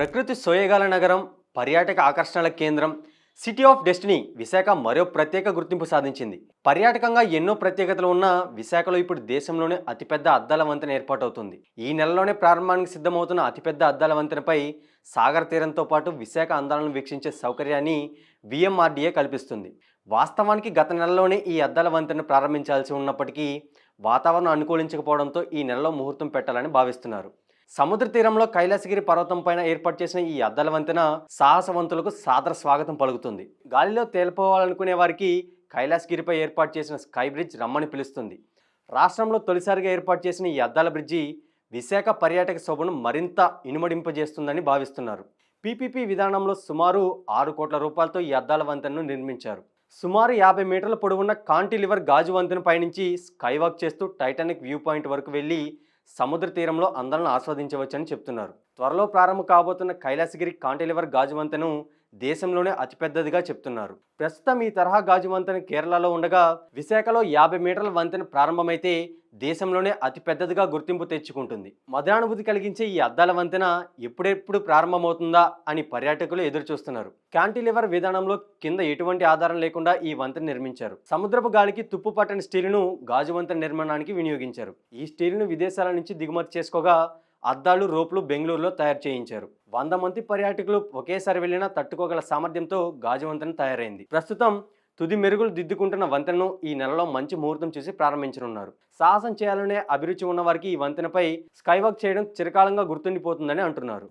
ప్రకృతి సోయగాల నగరం, పర్యాటక ఆకర్షణల కేంద్రం, సిటీ ఆఫ్ డెస్టినీ విశాఖ మరో ప్రత్యేక గుర్తింపు సాధించింది. పర్యాటకంగా ఎన్నో ప్రత్యేకతలు ఉన్న విశాఖలో ఇప్పుడు దేశంలోనే అతిపెద్ద అద్దాల వంతెన ఏర్పాటవుతుంది. ఈ నెలలోనే ప్రారంభానికి సిద్ధమవుతున్న అతిపెద్ద అద్దాల వంతెనపై సాగర్ తీరంతో పాటు విశాఖ అందాలను వీక్షించే సౌకర్యాన్ని విఎంఆర్డీఏ కల్పిస్తుంది. వాస్తవానికి గత నెలలోనే ఈ అద్దాల వంతెనను ప్రారంభించాల్సి ఉన్నప్పటికీ వాతావరణం అనుకూలించకపోవడంతో ఈ నెలలో ముహూర్తం పెట్టాలని భావిస్తున్నారు. సముద్ర తీరంలో కైలాసగిరి పర్వతం పైన ఏర్పాటు చేసిన ఈ అద్దాల వంతెన సాహసవంతులకు సాదర స్వాగతం పలుకుతుంది. గాలిలో తేలిపోవాలనుకునే వారికి కైలాసగిరిపై ఏర్పాటు చేసిన స్కై బ్రిడ్జ్ రమ్మని పిలుస్తుంది. రాష్ట్రంలో తొలిసారిగా ఏర్పాటు చేసిన ఈ అద్దాల బ్రిడ్జి విశాఖ పర్యాటక శోభను మరింత ఇనుమడింపజేస్తుందని భావిస్తున్నారు. పీపీపీ విధానంలో సుమారు 6 కోట్ల రూపాయలతో ఈ అద్దాల వంతెనను నిర్మించారు. సుమారు 50 మీటర్ల పొడవున్న కాంటిలివర్ గాజు వంతెన పైనుంచి స్కై వాక్ చేస్తూ టైటానిక్ వ్యూ పాయింట్ వరకు వెళ్ళి సముద్ర తీరంలో అందాలను ఆస్వాదించవచ్చని చెప్తున్నారు. త్వరలో ప్రారంభం కాబోతున్న కైలాసగిరి కాంటిలివర్ గాజు వంతెన దేశంలోనే అతిపెద్దదిగా చెప్తున్నారు. ప్రస్తుతం ఈ తరహా గాజు వంతెన కేరళలో ఉండగా విశాఖలో 50 మీటర్ల వంతెన ప్రారంభమైతే దేశంలోనే అతిపెద్దదిగా గుర్తింపు తెచ్చుకుంటుంది. మధురానుభూతి కలిగించే ఈ అద్దాల వంతెన ఎప్పుడెప్పుడు ప్రారంభమవుతుందా అని పర్యాటకులు ఎదురు చూస్తున్నారు. క్యాంటిలివర్ విధానంలో కింద ఎటువంటి ఆధారం లేకుండా ఈ వంతెన నిర్మించారు. సముద్రపు గాలికి తుప్పు పట్టని స్టీలును గాజు వంతెన నిర్మాణానికి వినియోగించారు. ఈ స్టీలును విదేశాల నుంచి దిగుమతి చేసుకోగా అద్దాలు, రోపులు బెంగళూరులో తయారు చేయించారు. 100 మంది పర్యాటకులు ఒకేసారి వెళ్ళినా తట్టుకోగల సామర్థ్యంతో గాజు వంతెన తయారైంది. ప్రస్తుతం తుది మెరుగులు దిద్దుకుంటున్న వంతెనను ఈ నెలలో మంచి ముహూర్తం చూసి ప్రారంభించనున్నారు. సాహసం చేయాలనే అభిరుచి ఉన్న వారికి ఈ వంతెనపై స్కైవాక్ చేయడం చిరకాలంగా గుర్తుండిపోతుందని అంటున్నారు.